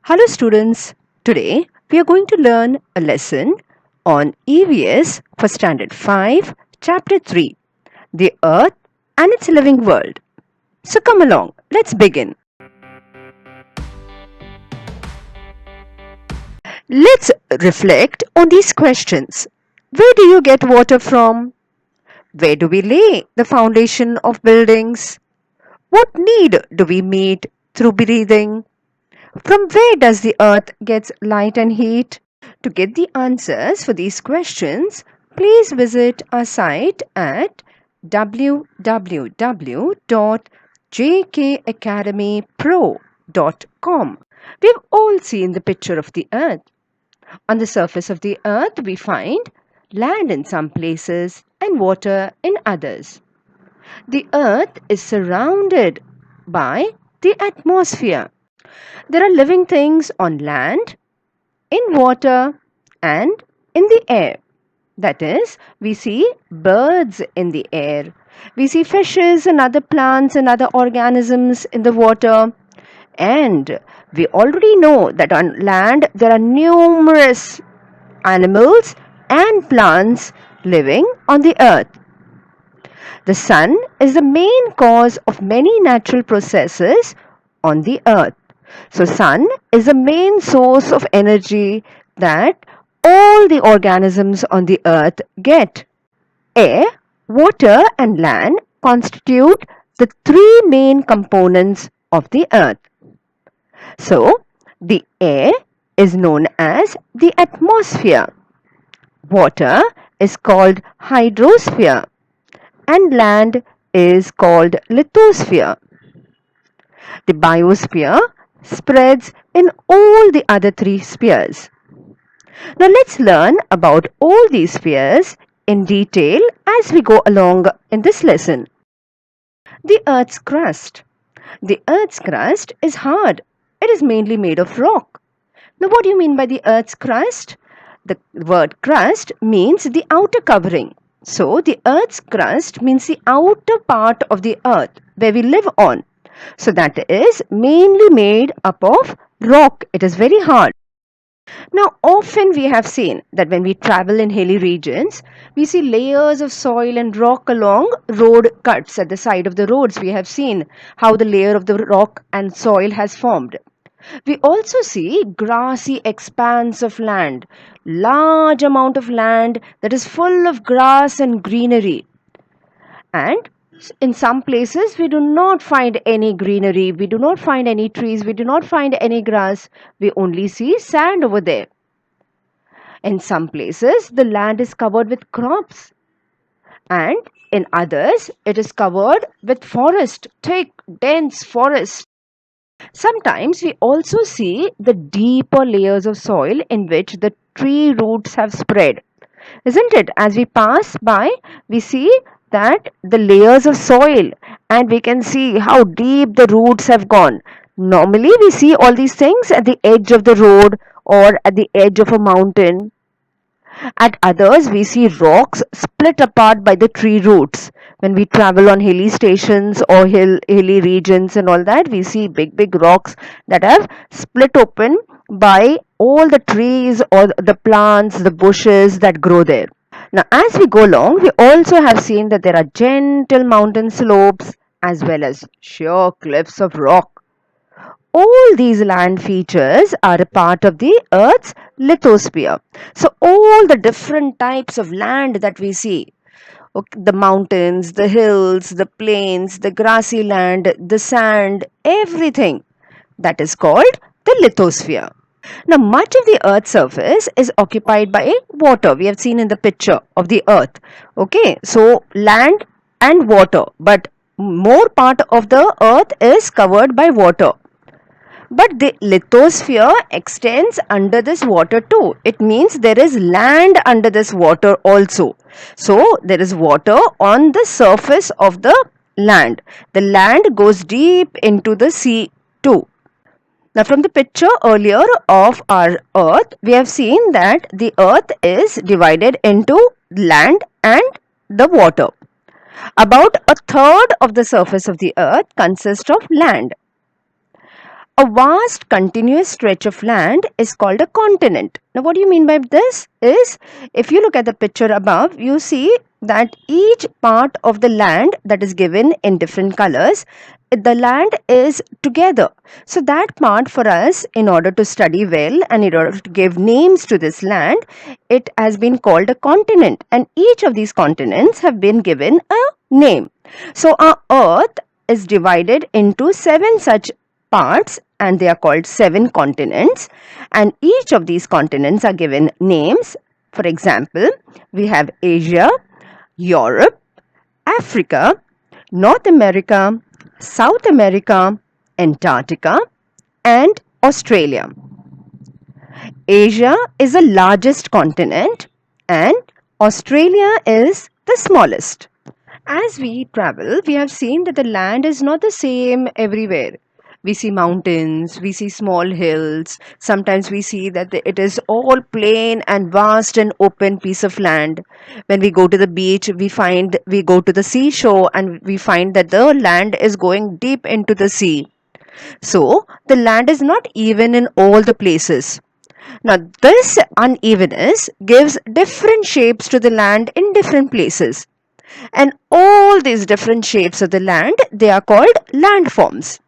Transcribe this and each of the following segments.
Hello students, today we are going to learn a lesson on EVS for Standard 5, Chapter 3, The Earth and its Living World. So come along, let's begin. Let's reflect on these questions. Where do you get water from? Where do we lay the foundation of buildings? What need do we meet through breathing? From where does the earth get light and heat? To get the answers for these questions, please visit our site at www.jkacademypro.com. We've all seen the picture of the earth. On the surface of the earth, we find land in some places and water in others. The earth is surrounded by the atmosphere. There are living things on land, in water, and in the air. That is, we see birds in the air, we see fishes and other plants and other organisms in the water, and we already know that on land there are numerous animals and plants living on the earth. The sun is the main cause of many natural processes on the earth. So sun is the main source of energy that all the organisms on the earth get. Air, water and land constitute the three main components of the earth. So the air is known as the atmosphere. Water is called hydrosphere and land is called lithosphere. The biosphere spreads in all the other three spheres. Now let's learn about all these spheres in detail as we go along in this lesson. The Earth's crust. The Earth's crust is hard. It is mainly made of rock. Now what do you mean by the Earth's crust? The word crust means the outer covering. So the Earth's crust means the outer part of the Earth where we live on. So that is mainly made up of rock. It is very hard. Now, often we have seen that when we travel in hilly regions, we see layers of soil and rock along road cuts at the side of the roads. We have seen how the layer of the rock and soil has formed. We also see grassy expanse of land, large amount of land that is full of grass and greenery. And in some places, we do not find any greenery, we do not find any trees, we do not find any grass, we only see sand over there. In some places, the land is covered with crops, and in others, it is covered with forest, thick, dense forest. Sometimes we also see the deeper layers of soil in which the tree roots have spread. Isn't it? As we pass by, we see that the layers of soil and we can see how deep the roots have gone. Normally, we see all these things at the edge of the road or at the edge of a mountain. At others, we see rocks split apart by the tree roots. When we travel on hilly stations or hilly regions and all that, we see big rocks that have split open by all the trees or the plants, the bushes that grow there. Now, as we go along, we also have seen that there are gentle mountain slopes as well as sheer cliffs of rock. All these land features are a part of the Earth's lithosphere. So, all the different types of land that we see, the mountains, the hills, the plains, the grassy land, the sand, everything, that is called the lithosphere. Now, much of the Earth's surface is occupied by water. We have seen in the picture of the Earth. Okay, so land and water, but more part of the Earth is covered by water. But the lithosphere extends under this water too. It means there is land under this water also. So there is water on the surface of the land. The land goes deep into the sea too. Now, from the picture earlier of our earth, we have seen that the earth is divided into land and the water. About a third of the surface of the earth consists of land. A vast continuous stretch of land is called a continent. Now, what do you mean by this? Is if you look at the picture above, you see that each part of the land that is given in different colors, the land is together. So, that part for us, in order to study well and in order to give names to this land, it has been called a continent, and each of these continents have been given a name. So, our earth is divided into 7 such parts, and they are called 7 continents, and each of these continents are given names. For example, we have Asia, Europe, Africa, North America, South America, Antarctica, and Australia. Asia is the largest continent and Australia is the smallest. As we travel, we have seen that the land is not the same everywhere. We see mountains, we see small hills. Sometimes we see that it is all plain and vast and open piece of land. When we go to the beach, we go to the seashore and we find that the land is going deep into the sea. So the land is not even in all the places. Now, this unevenness gives different shapes to the land in different places. And all these different shapes of the land, they are called landforms.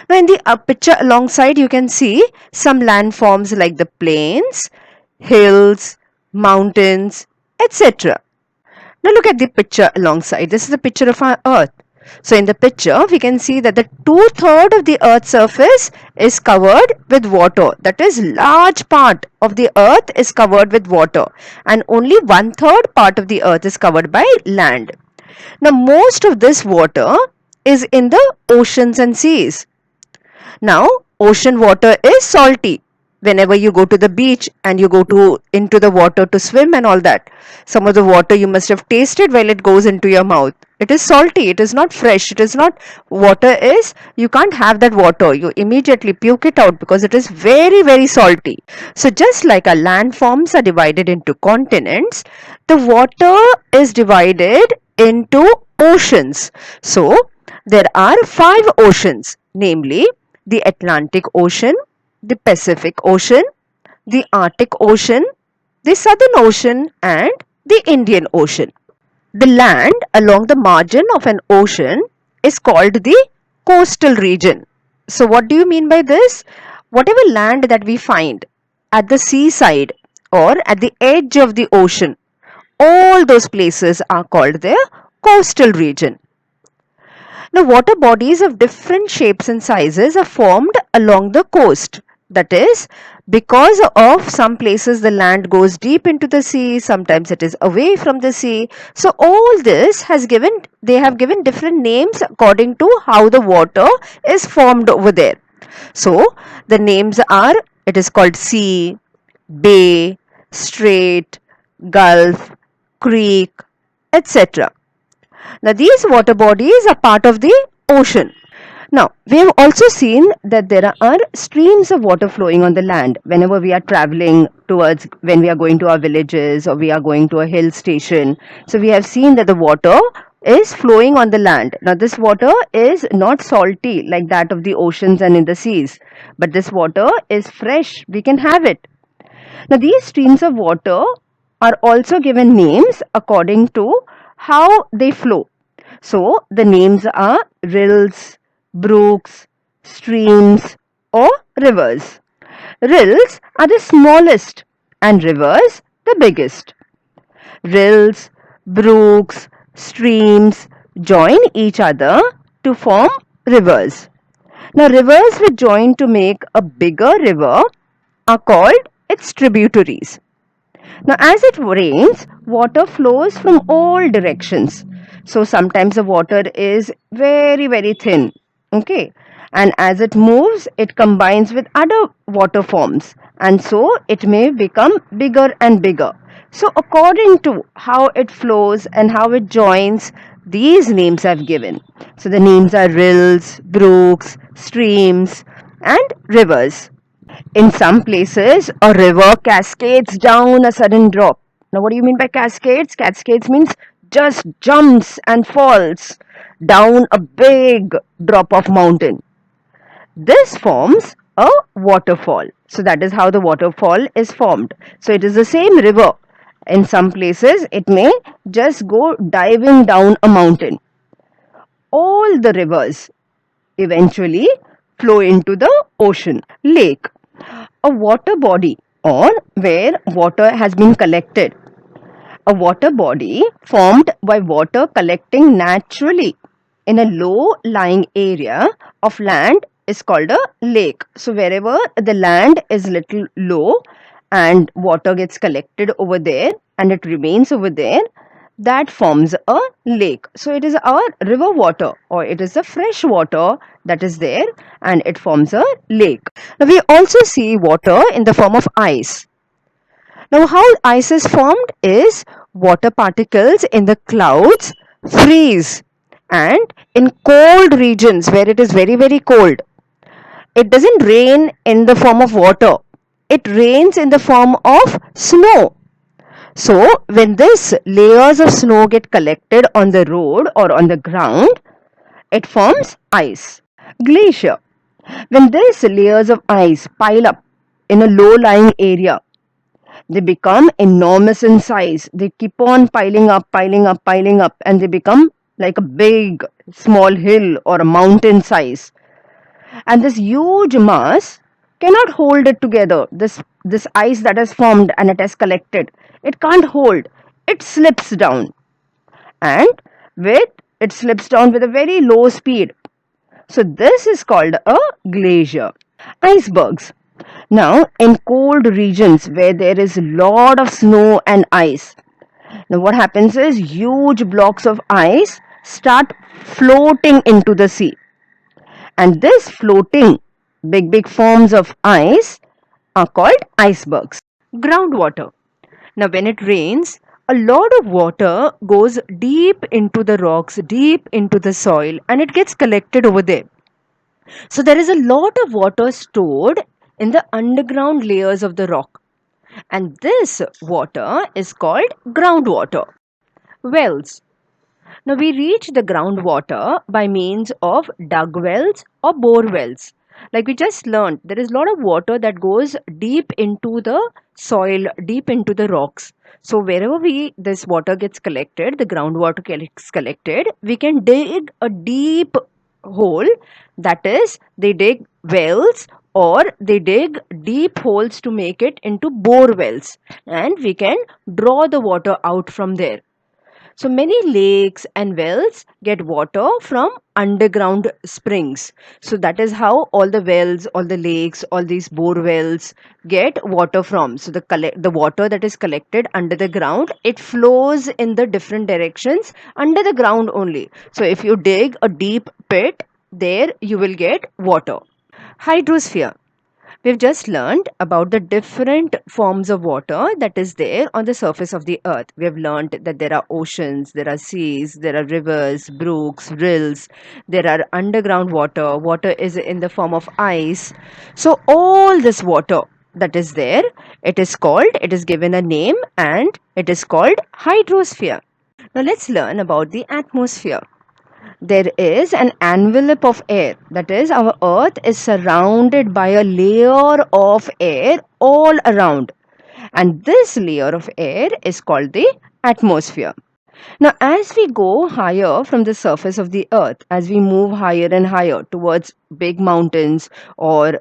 Now, in the picture alongside, you can see some landforms like the plains, hills, mountains, etc. Now, look at the picture alongside. This is a picture of our earth. So, in the picture, we can see that the 2/3 of the earth's surface is covered with water. That is, large part of the earth is covered with water, and only 1/3 part of the earth is covered by land. Now, most of this water is in the oceans and seas. Now, ocean water is salty. Whenever you go to the beach and you go into the water to swim and all that, some of the water you must have tasted while it goes into your mouth. It is salty. It is not fresh. It is not water is. You can't have that water. You immediately puke it out because it is very, very salty. So just like our landforms are divided into continents, the water is divided into oceans. So there are 5 oceans, namely the Atlantic Ocean, the Pacific Ocean, the Arctic Ocean, the Southern Ocean, and the Indian Ocean. The land along the margin of an ocean is called the coastal region. So, what do you mean by this? Whatever land that we find at the seaside or at the edge of the ocean, all those places are called the coastal region. Now, water bodies of different shapes and sizes are formed along the coast. That is, because of some places the land goes deep into the sea, sometimes it is away from the sea. So, all this they have given different names according to how the water is formed over there. So, the names are, it is called sea, bay, strait, gulf, creek, etc. Now, these water bodies are part of the ocean. Now, we have also seen that there are streams of water flowing on the land whenever we are traveling towards, when we are going to our villages or we are going to a hill station. So, we have seen that the water is flowing on the land. Now, this water is not salty like that of the oceans and in the seas, but this water is fresh. We can have it. Now, these streams of water are also given names according to how they flow. So, the names are rills, brooks, streams, or rivers. Rills are the smallest and rivers the biggest. Rills, brooks, streams join each other to form rivers. Now, rivers which join to make a bigger river are called its tributaries. Now, as it rains, water flows from all directions. So, sometimes the water is very, very thin. Okay. And as it moves, it combines with other water forms. And so, it may become bigger and bigger. So, according to how it flows and how it joins, these names I've given. So, the names are rills, brooks, streams, and rivers. In some places, a river cascades down a sudden drop. Now, what do you mean by cascades? Cascades means just jumps and falls down a big drop of mountain. This forms a waterfall. So that is how the waterfall is formed. So it is the same river. In some places, it may just go diving down a mountain. All the rivers eventually flow into the ocean. Lake, a water body or where water has been collected. A water body formed by water collecting naturally in a low lying area of land is called a lake. So wherever the land is little low and water gets collected over there and it remains over there, that forms a lake. So it is our river water or it is the fresh water that is there and it forms a lake. Now we also see water in the form of ice. Now, how ice is formed is water particles in the clouds freeze, and in cold regions where it is very, very cold, it doesn't rain in the form of water, it rains in the form of snow. So, when these layers of snow get collected on the road or on the ground, it forms ice. Glacier. When these layers of ice pile up in a low lying area, they become enormous in size. They keep on piling up, piling up, piling up, and they become like a big small hill or a mountain size. And this huge mass cannot hold it together. This ice that has formed and it has collected, it can't hold. It slips down, and with it slips down with a very low speed. So this is called a glacier. Icebergs. Now, in cold regions where there is a lot of snow and ice, now what happens is huge blocks of ice start floating into the sea. And this floating big forms of ice are called icebergs. Groundwater. Now, when it rains, a lot of water goes deep into the rocks, deep into the soil, and it gets collected over there. So there is a lot of water stored in the underground layers of the rock, and this water is called groundwater. Wells. Now we reach the groundwater by means of dug wells or bore wells. Like we just learned, there is a lot of water that goes deep into the soil, deep into the rocks. So wherever this water gets collected, the groundwater gets collected, we can dig a deep hole. That is, they dig wells or they dig deep holes to make it into bore wells, and we can draw the water out from there. So many lakes and wells get water from underground springs. So that is how all the wells, all the lakes, all these bore wells get water from. So the water that is collected under the ground, it flows in the different directions under the ground only. So if you dig a deep pit, there you will get water. Hydrosphere. We've just learned about the different forms of water that is there on the surface of the earth. We have learned that there are oceans, there are seas, there are rivers, brooks, rills, there are underground water, water is in the form of ice. So all this water that is there, it is given a name and it is called hydrosphere. Now let's learn about the atmosphere. There is an envelope of air. That is, our earth is surrounded by a layer of air all around. And this layer of air is called the atmosphere. Now, as we go higher from the surface of the earth, as we move higher and higher towards big mountains or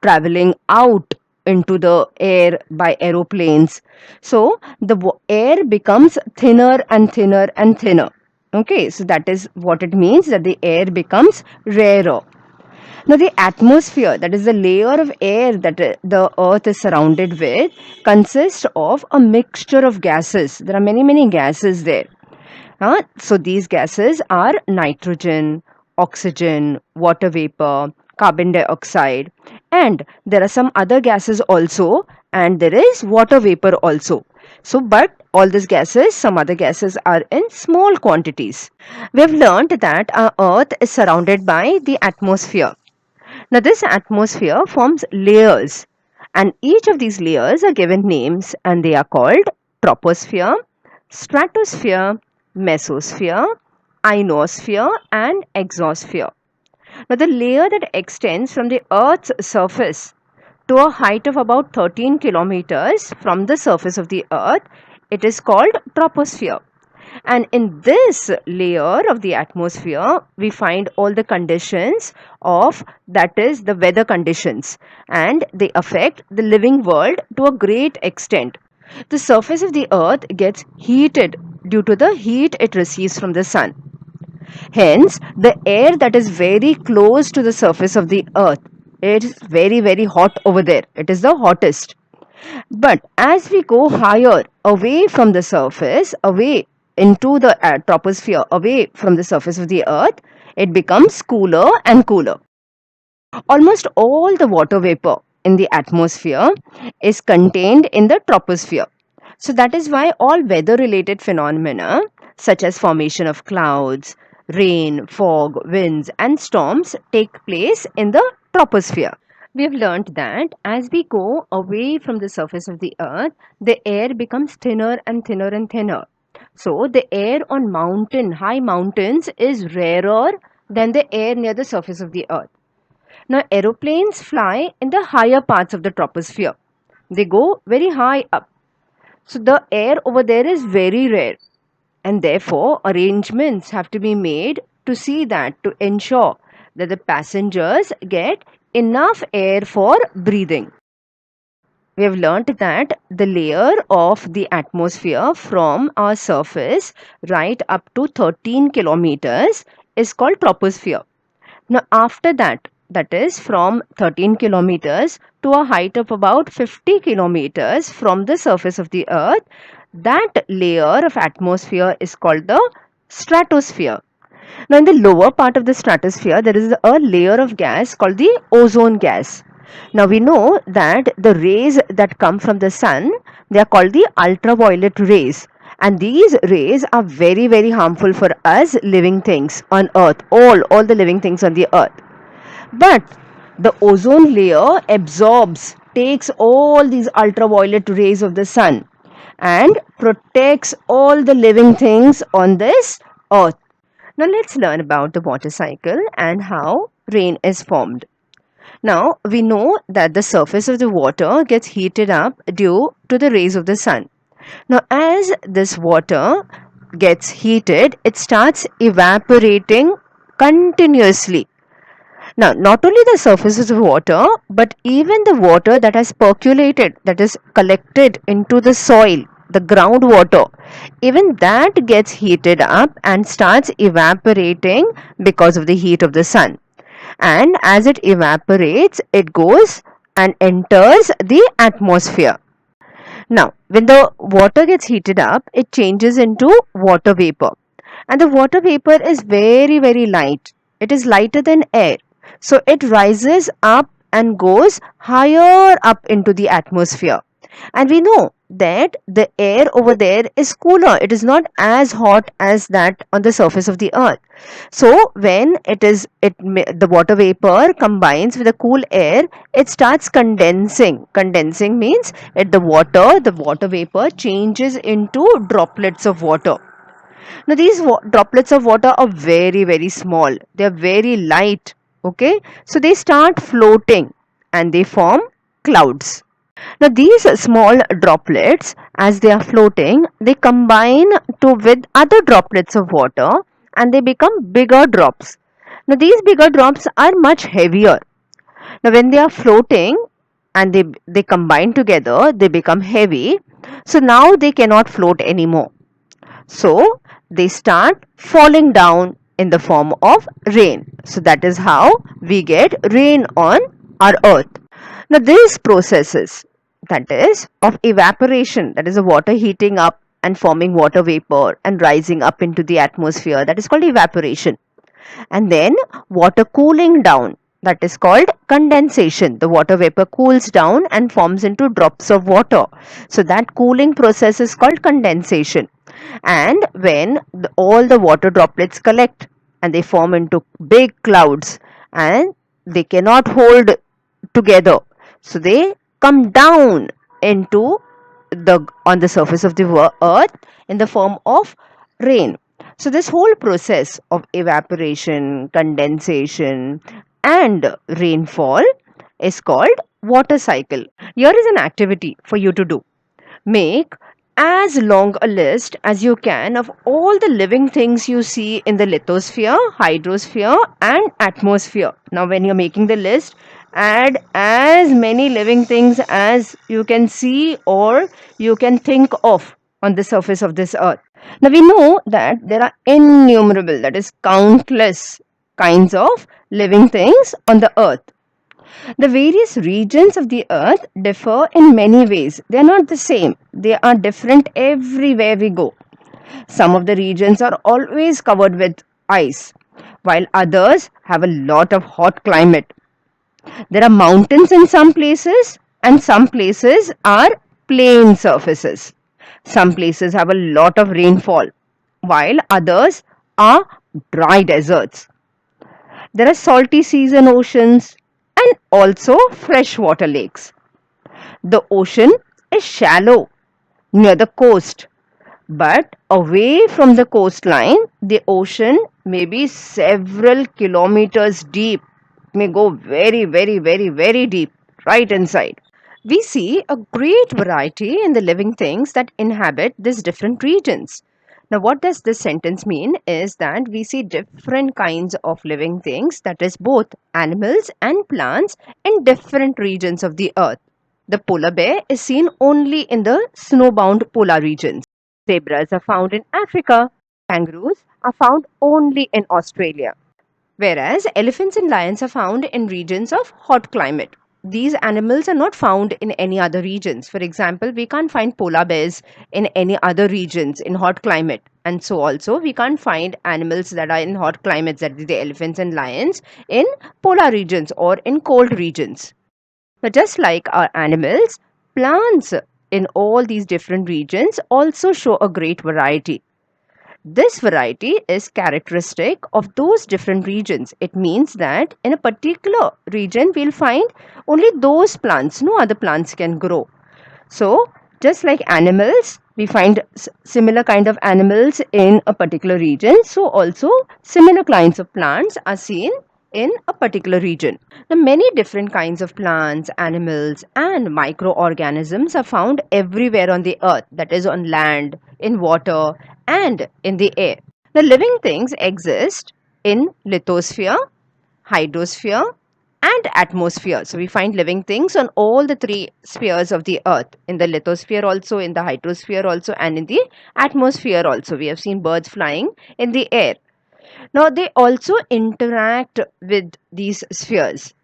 traveling out into the air by aeroplanes, so the air becomes thinner and thinner and thinner. Okay, so that is what it means, that the air becomes rarer. Now, the atmosphere, that is the layer of air that the earth is surrounded with, consists of a mixture of gases. There are many gases there. So, these gases are nitrogen, oxygen, water vapor, carbon dioxide, and there are some other gases also, and there is water vapor also. So, but all these gases, some other gases are in small quantities. We have learned that our earth is surrounded by the atmosphere. Now, this atmosphere forms layers, and each of these layers are given names, and they are called troposphere, stratosphere, mesosphere, ionosphere, and exosphere. Now, the layer that extends from the Earth's surface to a height of about 13 kilometers from the surface of the Earth, it is called troposphere. And in this layer of the atmosphere, we find all the conditions of, that is, the weather conditions, and they affect the living world to a great extent. The surface of the Earth gets heated due to the heat it receives from the sun. Hence, the air that is very close to the surface of the Earth, it is very, very hot over there. It is the hottest. But as we go higher away from the surface, away into the troposphere, away from the surface of the Earth, it becomes cooler and cooler. Almost all the water vapor in the atmosphere is contained in the troposphere. So that is why all weather related phenomena such as formation of clouds, rain, fog, winds and storms take place in the troposphere. We have learnt that as we go away from the surface of the earth, the air becomes thinner and thinner and thinner. So the air on high mountains is rarer than the air near the surface of the earth. Now, aeroplanes fly in the higher parts of the troposphere. They go very high up. So, the air over there is very rare, and therefore, arrangements have to be made to see that, to ensure that the passengers get enough air for breathing. We have learnt that the layer of the atmosphere from our surface right up to 13 kilometers is called troposphere. Now, after that, that is from 13 kilometers to a height of about 50 kilometers from the surface of the earth, that layer of atmosphere is called the stratosphere. Now, in the lower part of the stratosphere, there is a layer of gas called the ozone gas. Now, we know that the rays that come from the sun, they are called the ultraviolet rays. And these rays are very, very harmful for us living things on earth, all the living things on the earth. But the ozone layer absorbs, takes all these ultraviolet rays of the sun and protects all the living things on this earth. Now let's learn about the water cycle and how rain is formed. Now we know that the surface of the water gets heated up due to the rays of the sun. Now as this water gets heated, it starts evaporating continuously. Now, not only the surface of the water, but even the water that has percolated, that is collected into the soil, the groundwater, even that gets heated up and starts evaporating because of the heat of the sun. And as it evaporates, it goes and enters the atmosphere. Now, when the water gets heated up, it changes into water vapor. And the water vapor is very, very light. It is lighter than air. So it rises up and goes higher up into the atmosphere. And we know that the air over there is cooler. It is not as hot as that on the surface of the earth. So when the water vapor combines with the cool air, it starts condensing. Condensing means the water vapor changes into droplets of water. Now these droplets of water are very, very small. They are very light. Okay, so they start floating and they form clouds. Now these small droplets, as they are floating, they combine to with other droplets of water and they become bigger drops. Now these bigger drops are much heavier. Now when they are floating and they combine together, they become heavy. So now they cannot float anymore. So they start falling down in the form of rain. So that is how we get rain on our earth. Now these processes, that is of evaporation, that is the water heating up and forming water vapor and rising up into the atmosphere, that is called evaporation. And then water cooling down, that is called condensation. The water vapor cools down and forms into drops of water. So that cooling process is called condensation. And when all the water droplets collect and they form into big clouds and they cannot hold together, so they come down into the on the surface of the earth in the form of rain. So, this whole process of evaporation, condensation, and rainfall is called water cycle. Here is an activity for you to do. Make as long a list as you can of all the living things you see in the lithosphere, hydrosphere, and atmosphere. Now, when you're making the list, add as many living things as you can see or you can think of on the surface of this earth. Now, we know that there are innumerable, that is, countless kinds of living things on the earth. The various regions of the earth differ in many ways. They are not the same, they are different everywhere we go. Some of the regions are always covered with ice, while others have a lot of hot climate. There are mountains in some places, and some places are plain surfaces. Some places have a lot of rainfall, while others are dry deserts. There are salty seas and oceans, and also freshwater lakes. The ocean is shallow near the coast, but away from the coastline, the ocean may be several kilometers deep, may go very, very, very, very deep, right inside. We see a great variety in the living things that inhabit these different regions. Now, what does this sentence mean is that we see different kinds of living things, that is, both animals and plants, in different regions of the earth. The polar bear is seen only in the snowbound polar regions. Zebras are found in Africa. Kangaroos are found only in Australia. Whereas elephants and lions are found in regions of hot climate. These animals are not found in any other regions. For example, we can't find polar bears in any other regions in hot climate. And so also we can't find animals that are in hot climates, that is the elephants and lions, in polar regions or in cold regions. But just like our animals, plants in all these different regions also show a great variety. This variety is characteristic of those different regions. It means that in a particular region, we'll find only those plants, no other plants can grow. So, just like animals, we find similar kind of animals in a particular region. So, also similar kinds of plants are seen in a particular region. Now, many different kinds of plants, animals, and microorganisms are found everywhere on the earth, that is, on land, in water, and in the air. The living things exist in lithosphere, hydrosphere, and atmosphere. So we find living things on all the three spheres of the earth, in the lithosphere also, in the hydrosphere also, and in the atmosphere also. We have seen birds flying in the air. Now they also interact with these spheres,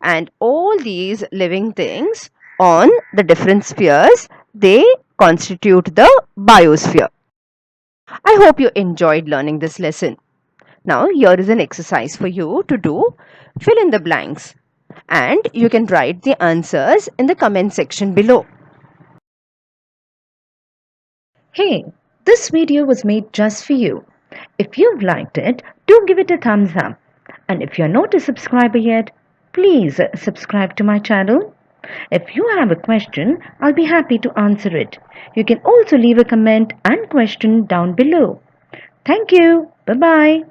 and all these living things on the different spheres, they constitute the biosphere. I hope you enjoyed learning this lesson. Now, here is an exercise for you to do. Fill in the blanks, and you can write the answers in the comment section below. Hey, this video was made just for you. If you've liked it, do give it a thumbs up. And if you're not a subscriber yet, please subscribe to my channel. If you have a question, I'll be happy to answer it. You can also leave a comment and question down below. Thank you. Bye bye.